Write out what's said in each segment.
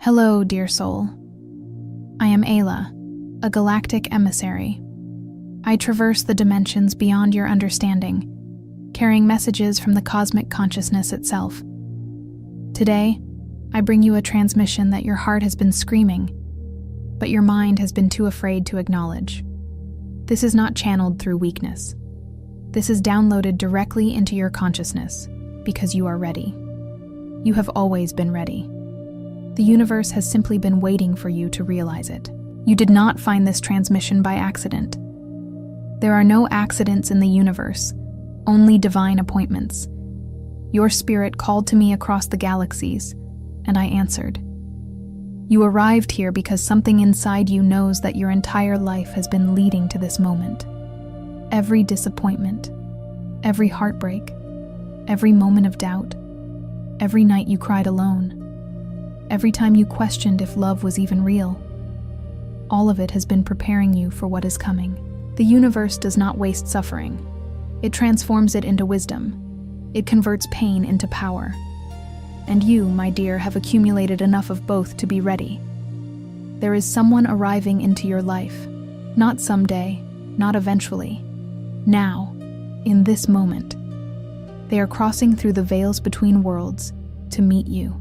Hello, dear soul. I am Ayla, a galactic emissary. I traverse the dimensions beyond your understanding, carrying messages from the cosmic consciousness itself. Today, I bring you a transmission that your heart has been screaming, but your mind has been too afraid to acknowledge. This is not channeled through weakness. This is downloaded directly into your consciousness because you are ready. You have always been ready. The universe has simply been waiting for you to realize it. You did not find this transmission by accident. There are no accidents in the universe, only divine appointments. Your spirit called to me across the galaxies, and I answered. You arrived here because something inside you knows that your entire life has been leading to this moment. Every disappointment, every heartbreak, every moment of doubt, every night you cried alone, every time you questioned if love was even real. All of it has been preparing you for what is coming. The universe does not waste suffering. It transforms it into wisdom. It converts pain into power. And you, my dear, have accumulated enough of both to be ready. There is someone arriving into your life. Not someday, not eventually. Now, in this moment. They are crossing through the veils between worlds to meet you.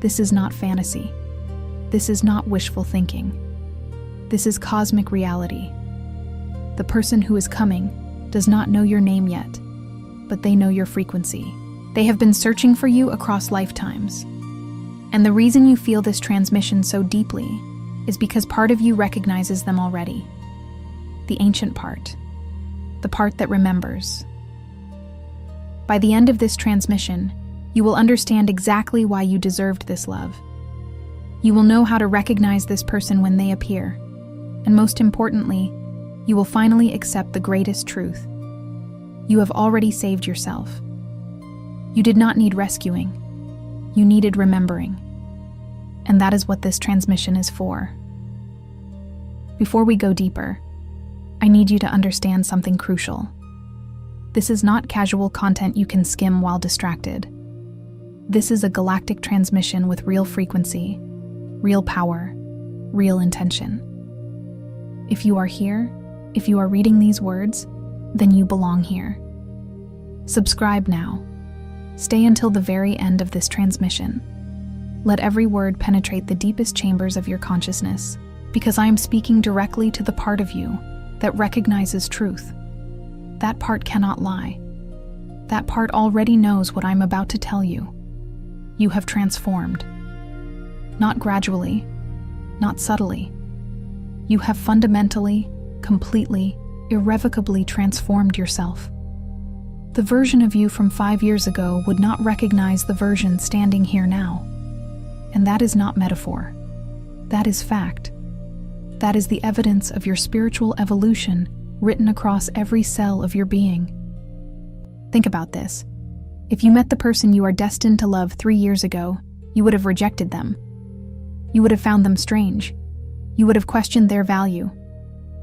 This is not fantasy. This is not wishful thinking. This is cosmic reality. The person who is coming does not know your name yet, but they know your frequency. They have been searching for you across lifetimes. And the reason you feel this transmission so deeply is because part of you recognizes them already. The ancient part. The part that remembers. By the end of this transmission, you will understand exactly why you deserved this love. You will know how to recognize this person when they appear. And most importantly, you will finally accept the greatest truth. You have already saved yourself. You did not need rescuing. You needed remembering. And that is what this transmission is for. Before we go deeper, I need you to understand something crucial. This is not casual content you can skim while distracted. This is a galactic transmission with real frequency, real power, real intention. If you are here, if you are reading these words, then you belong here. Subscribe now. Stay until the very end of this transmission. Let every word penetrate the deepest chambers of your consciousness, because I am speaking directly to the part of you that recognizes truth. That part cannot lie. That part already knows what I'm about to tell you. You have transformed. Not gradually, not subtly. You have fundamentally, completely, irrevocably transformed yourself. The version of you from 5 years ago would not recognize the version standing here now. And that is not metaphor. That is fact. That is the evidence of your spiritual evolution written across every cell of your being. Think about this. If you met the person you are destined to love 3 years ago, you would have rejected them. You would have found them strange. You would have questioned their value.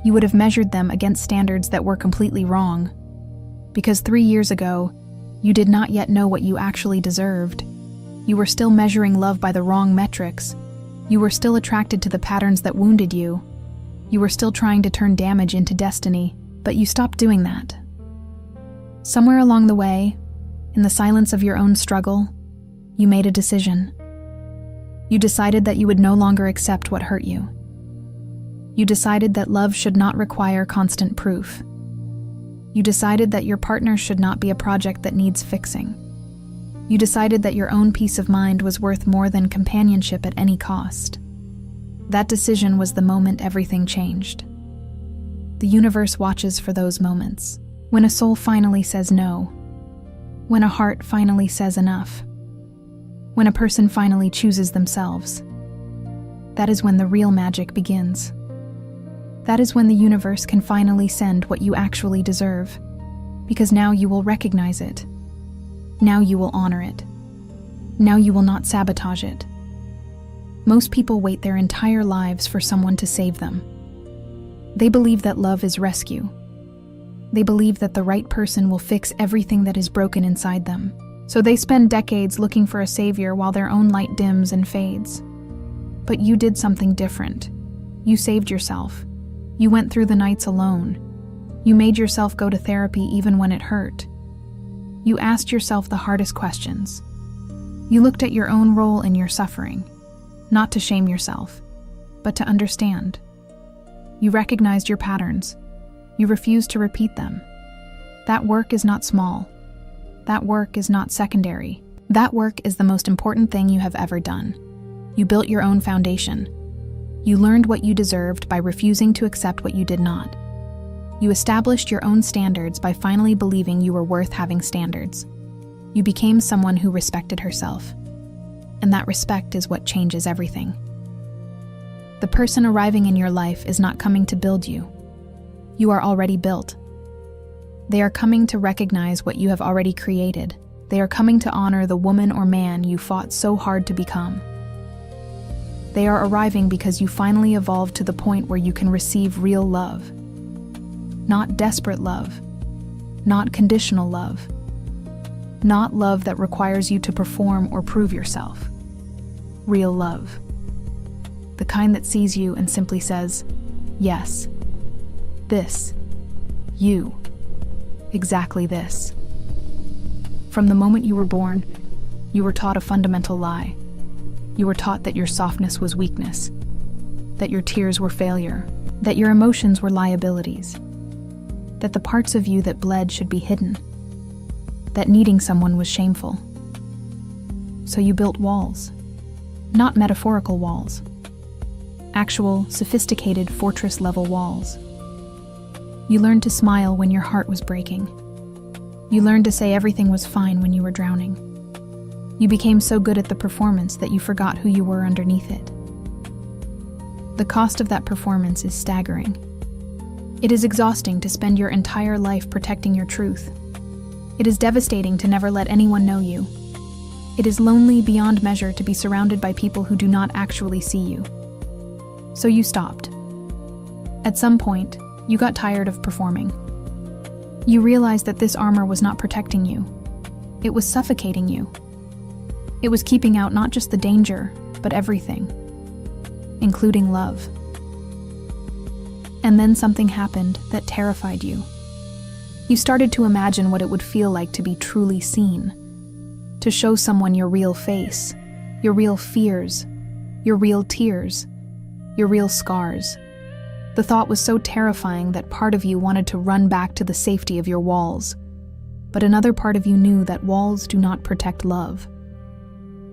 You would have measured them against standards that were completely wrong. Because 3 years ago, you did not yet know what you actually deserved. You were still measuring love by the wrong metrics. You were still attracted to the patterns that wounded you. You were still trying to turn damage into destiny, but you stopped doing that. Somewhere along the way, in the silence of your own struggle, you made a decision. You decided that you would no longer accept what hurt you. You decided that love should not require constant proof. You decided that your partner should not be a project that needs fixing. You decided that your own peace of mind was worth more than companionship at any cost. That decision was the moment everything changed. The universe watches for those moments, when a soul finally says no, when a heart finally says enough, when a person finally chooses themselves. That is when the real magic begins. That is when the universe can finally send what you actually deserve, because now you will recognize it. Now you will honor it. Now you will not sabotage it. Most people wait their entire lives for someone to save them. They believe that love is rescue. They believe that the right person will fix everything that is broken inside them. So they spend decades looking for a savior while their own light dims and fades. But you did something different. You saved yourself. You went through the nights alone. You made yourself go to therapy even when it hurt. You asked yourself the hardest questions. You looked at your own role in your suffering, not to shame yourself, but to understand. You recognized your patterns. You refused to repeat them. That work is not small. That work is not secondary. That work is the most important thing you have ever done. You built your own foundation. You learned what you deserved by refusing to accept what you did not. You established your own standards by finally believing you were worth having standards. You became someone who respected herself. And that respect is what changes everything. The person arriving in your life is not coming to build you. You are already built. They are coming to recognize what you have already created. They are coming to honor the woman or man you fought so hard to become. They are arriving because you finally evolved to the point where you can receive real love. Not desperate love. Not conditional love. Not love that requires you to perform or prove yourself. Real love. The kind that sees you and simply says, yes. This. You. Exactly this. From the moment you were born, you were taught a fundamental lie. You were taught that your softness was weakness, that your tears were failure, that your emotions were liabilities, that the parts of you that bled should be hidden, that needing someone was shameful. So you built walls, not metaphorical walls, actual, sophisticated fortress-level walls. You learned to smile when your heart was breaking. You learned to say everything was fine when you were drowning. You became so good at the performance that you forgot who you were underneath it. The cost of that performance is staggering. It is exhausting to spend your entire life protecting your truth. It is devastating to never let anyone know you. It is lonely beyond measure to be surrounded by people who do not actually see you. So you stopped. At some point, you got tired of performing. You realized that this armor was not protecting you. It was suffocating you. It was keeping out not just the danger, but everything, including love. And then something happened that terrified you. You started to imagine what it would feel like to be truly seen, to show someone your real face, your real fears, your real tears, your real scars. The thought was so terrifying that part of you wanted to run back to the safety of your walls, but another part of you knew that walls do not protect love.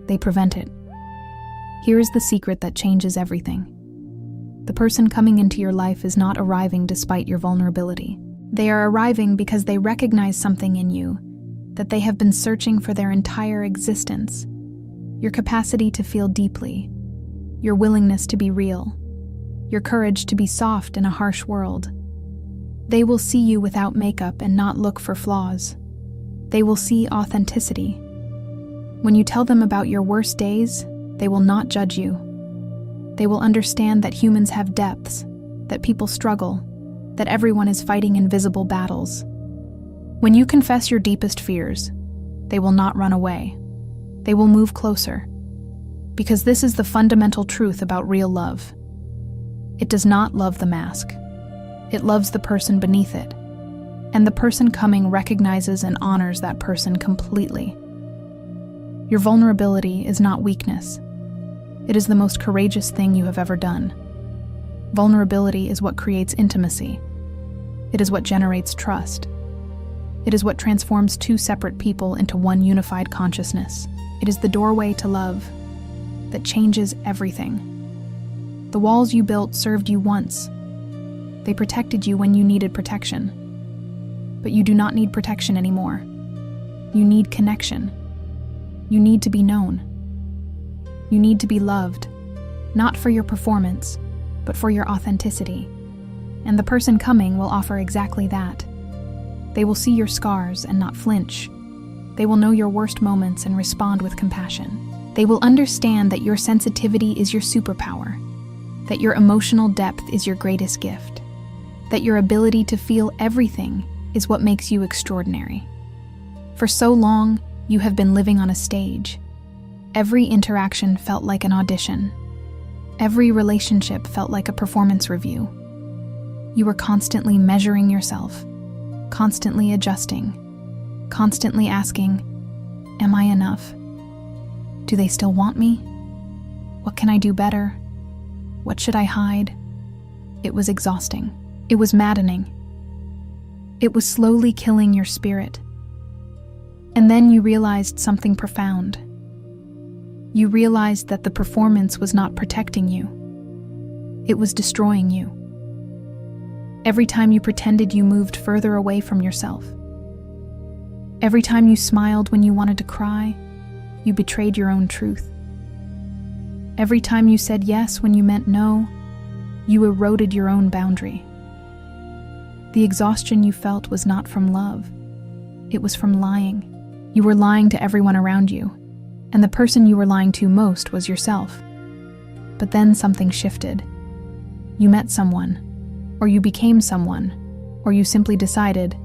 They prevent it. Here is the secret that changes everything. The person coming into your life is not arriving despite your vulnerability. They are arriving because they recognize something in you that they have been searching for their entire existence. Your capacity to feel deeply, your willingness to be real, your courage to be soft in a harsh world. They will see you without makeup and not look for flaws. They will see authenticity. When you tell them about your worst days, they will not judge you. They will understand that humans have depths, that people struggle, that everyone is fighting invisible battles. When you confess your deepest fears, they will not run away. They will move closer. Because this is the fundamental truth about real love. It does not love the mask. It loves the person beneath it. And the person coming recognizes and honors that person completely. Your vulnerability is not weakness. It is the most courageous thing you have ever done. Vulnerability is what creates intimacy. It is what generates trust. It is what transforms two separate people into one unified consciousness. It is the doorway to love that changes everything. The walls you built served you once. They protected you when you needed protection. But you do not need protection anymore. You need connection. You need to be known. You need to be loved, not for your performance, but for your authenticity. And the person coming will offer exactly that. They will see your scars and not flinch. They will know your worst moments and respond with compassion. They will understand that your sensitivity is your superpower, that your emotional depth is your greatest gift, that your ability to feel everything is what makes you extraordinary. For so long, you have been living on a stage. Every interaction felt like an audition. Every relationship felt like a performance review. You were constantly measuring yourself, constantly adjusting, constantly asking, am I enough? Do they still want me? What can I do better? What should I hide? It was exhausting. It was maddening. It was slowly killing your spirit. And then you realized something profound. You realized that the performance was not protecting you. It was destroying you. Every time you pretended, you moved further away from yourself. Every time you smiled when you wanted to cry, you betrayed your own truth. Every time you said yes when you meant no, you eroded your own boundary. The exhaustion you felt was not from love. It was from lying. You were lying to everyone around you, and the person you were lying to most was yourself. But then something shifted. You met someone, or you became someone, or you simply decided,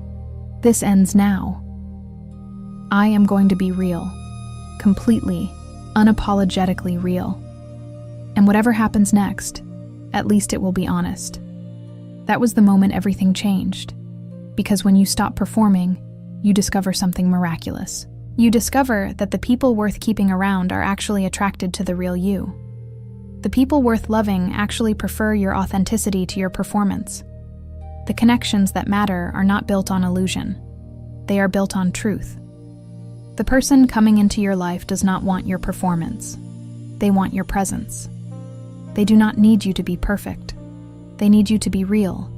this ends now. I am going to be real, completely, unapologetically real. And whatever happens next, at least it will be honest. That was the moment everything changed. Because when you stop performing, you discover something miraculous. You discover that the people worth keeping around are actually attracted to the real you. The people worth loving actually prefer your authenticity to your performance. The connections that matter are not built on illusion. They are built on truth. The person coming into your life does not want your performance. They want your presence. They do not need you to be perfect. They need you to be real.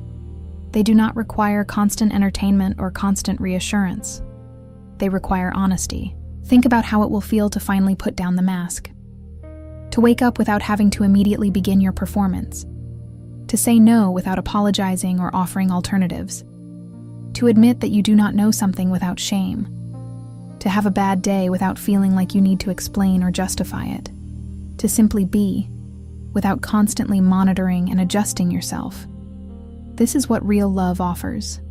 They do not require constant entertainment or constant reassurance. They require honesty. Think about how it will feel to finally put down the mask. To wake up without having to immediately begin your performance. To say no without apologizing or offering alternatives. To admit that you do not know something without shame. To have a bad day without feeling like you need to explain or justify it. To simply be, without constantly monitoring and adjusting yourself. This is what real love offers.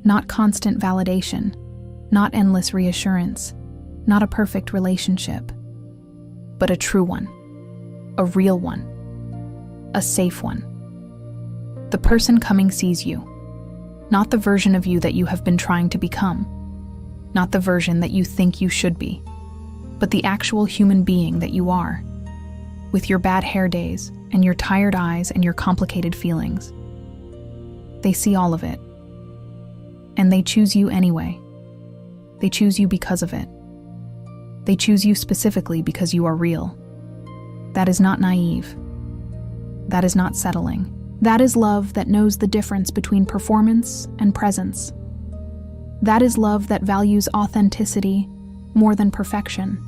Not constant validation, not endless reassurance, not a perfect relationship, but a true one, a real one, a safe one. The person coming sees you, not the version of you that you have been trying to become, not the version that you think you should be, but the actual human being that you are, with your bad hair days and your tired eyes and your complicated feelings. They see all of it, and they choose you anyway. They choose you because of it. They choose you specifically because you are real. That is not naive. That is not settling. That is love that knows the difference between performance and presence. That is love that values authenticity more than perfection.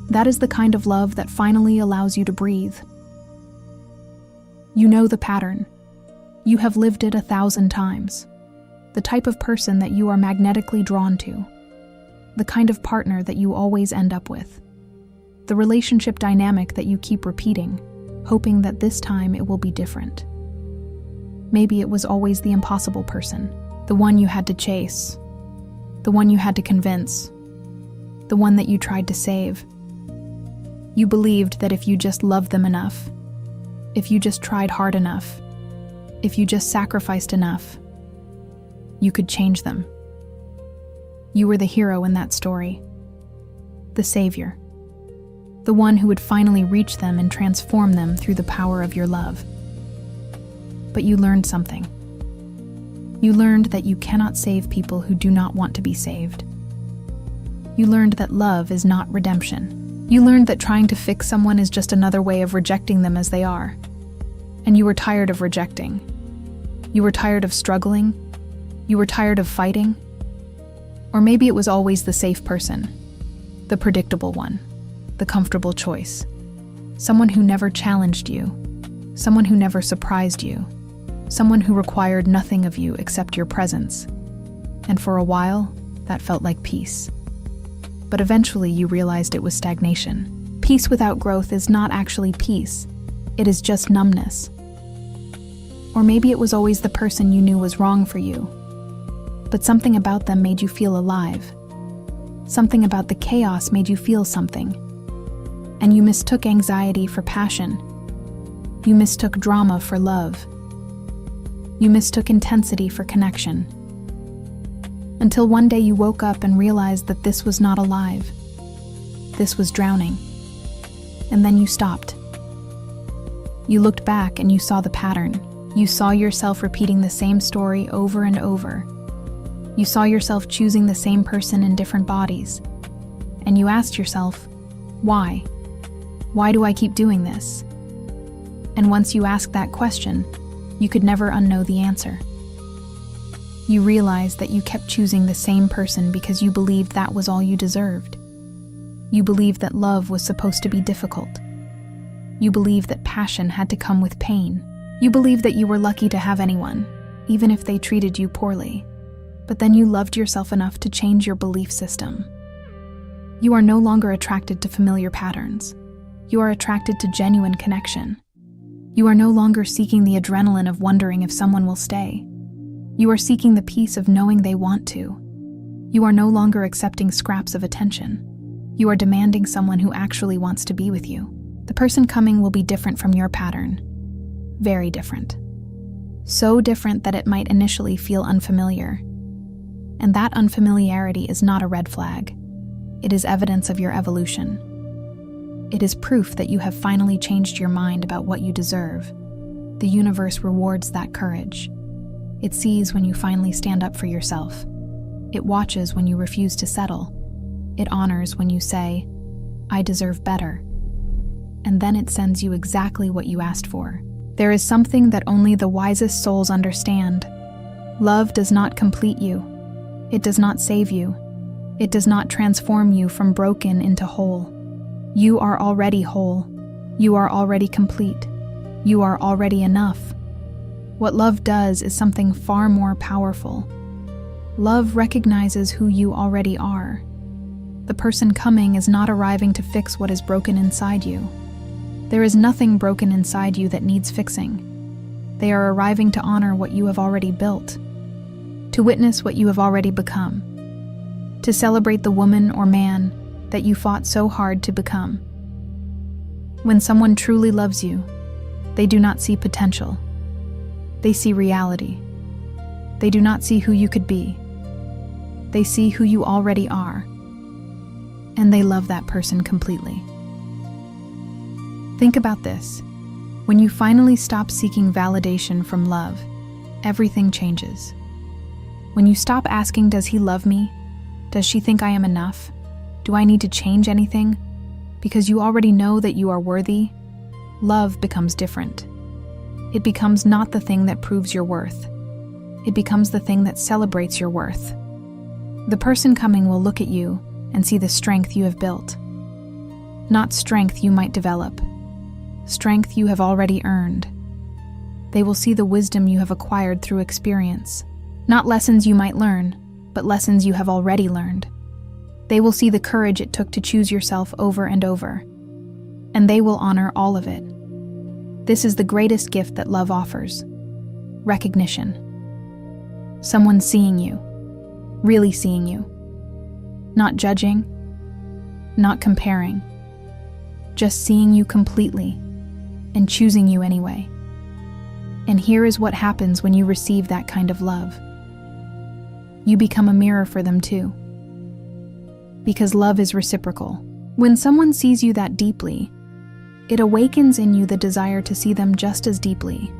That is the kind of love that finally allows you to breathe. You know the pattern. You have lived it 1,000 times. The type of person that you are magnetically drawn to. The kind of partner that you always end up with. The relationship dynamic that you keep repeating, hoping that this time it will be different. Maybe it was always the impossible person, the one you had to chase, the one you had to convince, the one that you tried to save. You believed that if you just loved them enough, if you just tried hard enough, if you just sacrificed enough, you could change them. You were the hero in that story, the savior, the one who would finally reach them and transform them through the power of your love. But you learned something. You learned that you cannot save people who do not want to be saved. You learned that love is not redemption. You learned that trying to fix someone is just another way of rejecting them as they are. And you were tired of rejecting. You were tired of struggling. You were tired of fighting. Or maybe it was always the safe person, the predictable one, the comfortable choice. Someone who never challenged you, someone who never surprised you, someone who required nothing of you except your presence. And for a while, that felt like peace. But eventually you realized it was stagnation. Peace without growth is not actually peace. It is just numbness. Or maybe it was always the person you knew was wrong for you. But something about them made you feel alive. Something about the chaos made you feel something. And you mistook anxiety for passion. You mistook drama for love. You mistook intensity for connection. Until one day you woke up and realized that this was not alive. This was drowning. And then you stopped. You looked back and you saw the pattern. You saw yourself repeating the same story over and over. You saw yourself choosing the same person in different bodies. And you asked yourself, why? Why do I keep doing this? And once you asked that question, you could never unknow the answer. You realized that you kept choosing the same person because you believed that was all you deserved. You believed that love was supposed to be difficult. You believed that passion had to come with pain. You believed that you were lucky to have anyone, even if they treated you poorly. But then you loved yourself enough to change your belief system. You are no longer attracted to familiar patterns. You are attracted to genuine connection. You are no longer seeking the adrenaline of wondering if someone will stay. You are seeking the peace of knowing they want to. You are no longer accepting scraps of attention. You are demanding someone who actually wants to be with you. The person coming will be different from your pattern. Very different. So different that it might initially feel unfamiliar. And that unfamiliarity is not a red flag. It is evidence of your evolution. It is proof that you have finally changed your mind about what you deserve. The universe rewards that courage. It sees when you finally stand up for yourself. It watches when you refuse to settle. It honors when you say, I deserve better. And then it sends you exactly what you asked for. There is something that only the wisest souls understand. Love does not complete you. It does not save you. It does not transform you from broken into whole. You are already whole. You are already complete. You are already enough. What love does is something far more powerful. Love recognizes who you already are. The person coming is not arriving to fix what is broken inside you. There is nothing broken inside you that needs fixing. They are arriving to honor what you have already built, to witness what you have already become, to celebrate the woman or man that you fought so hard to become. When someone truly loves you, they do not see potential. They see reality. They do not see who you could be. They see who you already are. And they love that person completely. Think about this. When you finally stop seeking validation from love, everything changes. When you stop asking, does he love me? Does she think I am enough? Do I need to change anything? Because you already know that you are worthy, love becomes different. It becomes not the thing that proves your worth. It becomes the thing that celebrates your worth. The person coming will look at you and see the strength you have built. Not strength you might develop. Strength you have already earned. They will see the wisdom you have acquired through experience. Not lessons you might learn, but lessons you have already learned. They will see the courage it took to choose yourself over and over. And they will honor all of it. This is the greatest gift that love offers. Recognition. Someone seeing you. Really seeing you. Not judging. Not comparing. Just seeing you completely and choosing you anyway. And here is what happens when you receive that kind of love. You become a mirror for them too. Because love is reciprocal. When someone sees you that deeply, it awakens in you the desire to see them just as deeply.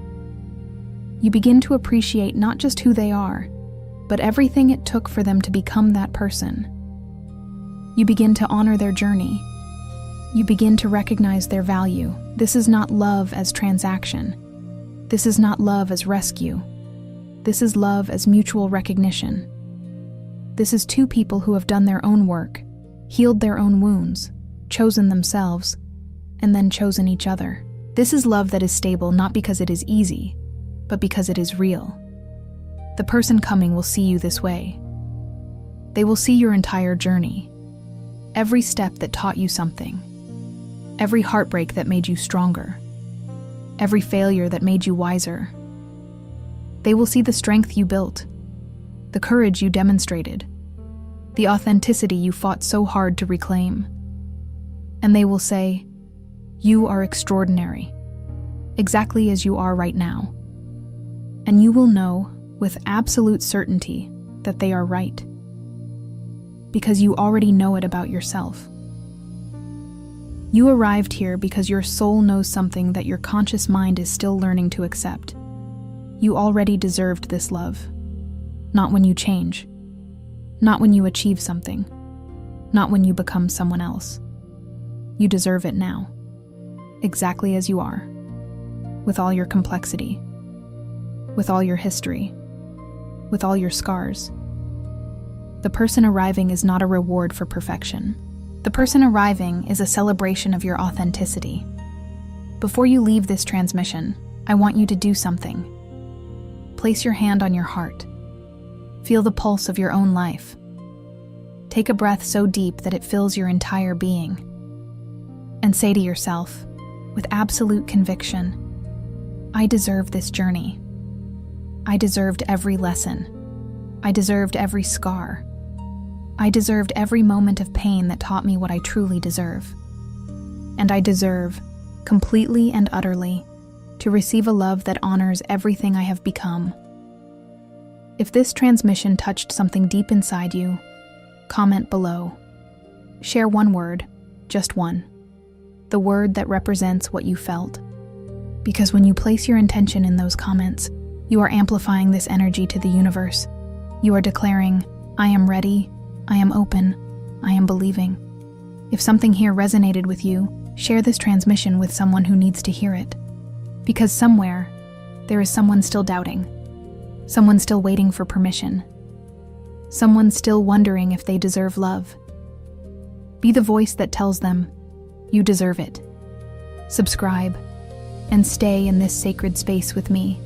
You begin to appreciate not just who they are, but everything it took for them to become that person. You begin to honor their journey. You begin to recognize their value. This is not love as transaction. This is not love as rescue. This is love as mutual recognition. This is two people who have done their own work, healed their own wounds, chosen themselves, and then chosen each other. This is love that is stable not because it is easy, but because it is real. The person coming will see you this way. They will see your entire journey. Every step that taught you something. Every heartbreak that made you stronger. Every failure that made you wiser. They will see the strength you built, the courage you demonstrated, the authenticity you fought so hard to reclaim. And they will say, you are extraordinary. exactly as you are right now. And you will know with absolute certainty that they are right, because you already know it about yourself. You arrived here because your soul knows something that your conscious mind is still learning to accept. You already deserved this love. Not when you change. Not when you achieve something. Not when you become someone else. You deserve it now. Exactly as you are. With all your complexity. With all your history. With all your scars. The person arriving is not a reward for perfection. The person arriving is a celebration of your authenticity. Before you leave this transmission, I want you to do something. Place your hand on your heart. Feel the pulse of your own life. Take a breath so deep that it fills your entire being. And say to yourself, with absolute conviction, I deserve this journey. I deserved every lesson. I deserved every scar. I deserved every moment of pain that taught me what I truly deserve. And I deserve, completely and utterly, to receive a love that honors everything I have become. If this transmission touched something deep inside you, comment below. Share one word, just one. The word that represents what you felt. Because when you place your intention in those comments, you are amplifying this energy to the universe. You are declaring, I am ready, I am open, I am believing. If something here resonated with you, share this transmission with someone who needs to hear it. Because somewhere, there is someone still doubting. Someone still waiting for permission. Someone still wondering if they deserve love. Be the voice that tells them, you deserve it. Subscribe, and stay in this sacred space with me.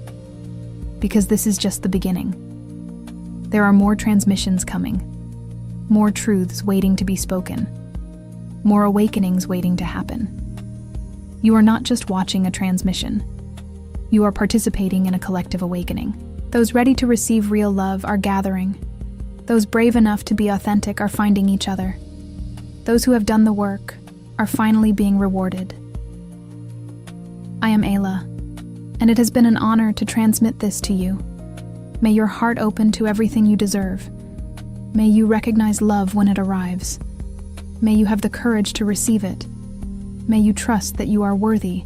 Because this is just the beginning. There are more transmissions coming. More truths waiting to be spoken. More awakenings waiting to happen. You are not just watching a transmission. You are participating in a collective awakening. Those ready to receive real love are gathering. Those brave enough to be authentic are finding each other. Those who have done the work are finally being rewarded. I am Ayla, and it has been an honor to transmit this to you. May your heart open to everything you deserve. May you recognize love when it arrives. May you have the courage to receive it. May you trust that you are worthy,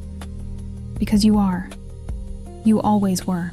because you are. You always were.